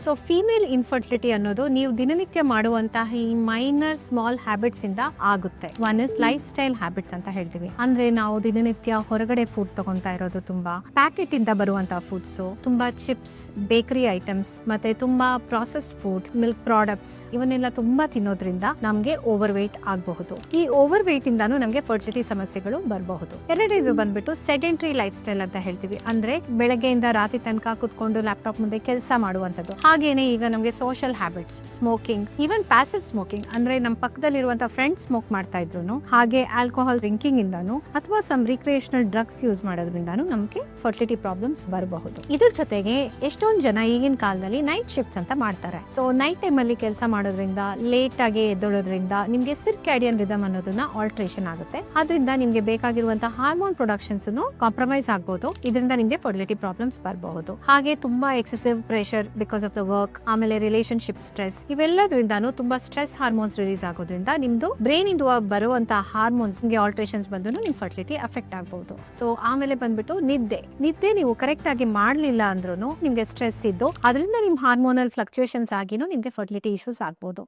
So female infertility ಅನ್ನೋದು ನೀವು ದಿನನಿತ್ಯ ಮಾಡುವಂತಹ ಈ ಮೈನರ್ ಸ್ಮಾಲ್ ಹ್ಯಾಬಿಟ್ಸ್ ಇಂದ ಆಗುತ್ತೆ. One is life style habits ಅಂತ ಹೇಳ್ತೀವಿ. ಅಂದ್ರೆ ನಾವು ದಿನನಿತ್ಯ ಹೊರಗಡೆ ಫುಡ್ ತಗೊಂತಾ ಇರೋದು, ತುಂಬಾ ಪ್ಯಾಕೆಟ್ ಇಂದ ಬರುವಂತಹ ಫುಡ್ಸ್, ತುಂಬಾ ಚಿಪ್ಸ್, ಬೇಕರಿ ಐಟಮ್ಸ್, ಮತ್ತೆ ತುಂಬಾ ಪ್ರಾಸೆಸ್ಡ್ ಫುಡ್, ಮಿಲ್ಕ್ ಪ್ರಾಡಕ್ಟ್ಸ್ ಇವನ್ನೆಲ್ಲ ತುಂಬಾ ತಿನ್ನೋದ್ರಿಂದ ನಮ್ಗೆ ಓವರ್ ವೇಟ್ ಆಗಬಹುದು. ಈ ಓವರ್ ವೇಟ್ ಇಂದಾನು ನಮ್ಗೆ ಫರ್ಟಿಲಿಟಿ ಸಮಸ್ಯೆಗಳು ಬರಬಹುದು. ಎರಡನೇದು ಬಂದ್ಬಿಟ್ಟು ಸೆಡೆಂಟರಿ ಲೈಫ್ ಸ್ಟೈಲ್ ಅಂತ ಹೇಳ್ತೀವಿ. ಅಂದ್ರೆ ಬೆಳಗ್ಗೆಯಿಂದ ರಾತ್ರಿ ತನಕ ಕುತ್ಕೊಂಡು ಲ್ಯಾಪ್ಟಾಪ್ ಮುಂದೆ ಕೆಲಸ ಮಾಡುವಂತದ್ದು. ಹಾಗೇನೆ ಈಗ ನಮಗೆ social habits, smoking, even passive smoking ಅಂದ್ರೆ ನಮ್ಮ ಪಕ್ಕದಲ್ಲಿರುವಂತಹ ಫ್ರೆಂಡ್ಸ್ ಸ್ಮೋಕ್ ಮಾಡ್ತಾ ಇದ್ರು, ಹಾಗೆ ಆಲ್ಕೋಹಾಲ್ ಡ್ರಿಂಕಿಂಗ್ ಇಂದಾನು ಅಥವಾ ಸಮ್ ರಿಕ್ರಿಯೇಷನಲ್ ಡ್ರಗ್ಸ್ ಯೂಸ್ ಮಾಡೋದ್ರಿಂದಾನು ನಮಗೆ ಫರ್ಟಿಲಿಟಿ ಪ್ರಾಬ್ಲಮ್ಸ್ ಬರಬಹುದು. ಇದ್ರ ಜೊತೆಗೆ ಎಷ್ಟೊಂದು ಜನ ಈಗಿನ ಕಾಲದಲ್ಲಿ ನೈಟ್ ಶಿಫ್ಟ್ಸ್ ಅಂತ ಮಾಡ್ತಾರೆ. ಸೊ ನೈಟ್ ಟೈಮ್ ಅಲ್ಲಿ ಕೆಲಸ ಮಾಡೋದ್ರಿಂದ, ಲೇಟ್ ಆಗಿ ಎದ್ದೊಳೋದ್ರಿಂದ ನಿಮ್ಗೆ ಸಿರ್ಕ್ಯಾಡಿಯನ್ ರಿದಮ್ ಅನ್ನೋದನ್ನ ಆಲ್ಟ್ರೇಷನ್ ಆಗುತ್ತೆ. ಅದರಿಂದ ನಿಮ್ಗೆ ಬೇಕಾಗಿರುವಂತಹ ಹಾರ್ಮೋನ್ ಪ್ರೊಡಕ್ಷನ್ಸ್ ಕಾಂಪ್ರಮೈಸ್ ಆಗಬಹುದು. ಇದರಿಂದ ನಿಮ್ಗೆ ಫರ್ಟಿಲಿಟಿ ಪ್ರಾಬ್ಲಮ್ಸ್ ಬರಬಹುದು. ಹಾಗೆ ತುಂಬಾ excessive pressure because of the work, ಆಮೇಲೆ ರಿಲೇಶನ್ಶಿಪ್ ಸ್ಟ್ರೆಸ್, ಇವೆಲ್ಲದ್ರಿಂದಾನು ತುಂಬಾ ಸ್ಟ್ರೆಸ್ ಹಾರ್ಮೋನ್ಸ್ ರಿಲೀಸ್ ಆಗೋದ್ರಿಂದ ನಿಮ್ದು ಬ್ರೈನ್ ಇಂದ ಬರುವಂತಹ ಹಾರ್ಮೋನ್ಸ್ ಆಲ್ಟ್ರೇಷನ್ಸ್ ಬಂದು ನಿಮ್ ಫರ್ಟಿಲಿಟಿ ಅಫೆಕ್ಟ್ ಆಗಬಹುದು. ಸೊ ಆಮೇಲೆ ಬಂದ್ಬಿಟ್ಟು ನಿದ್ದೆ ನೀವು ಕರೆಕ್ಟ್ ಆಗಿ ಮಾಡ್ಲಿಲ್ಲ ಅಂದ್ರೂ ನಿಮ್ಗೆ ಸ್ಟ್ರೆಸ್ ಇದ್ದು ಅದರಿಂದ ನಿಮ್ ಹಾರ್ಮೋನಲ್ ಫ್ಲಕ್ಚುಯೇಷನ್ಸ್ ಆಗಿನೂ ನಿಮ್ಗೆ ಫರ್ಟಿಲಿಟಿ ಇಶ್ಯೂಸ್ ಆಗ್ಬಹುದು.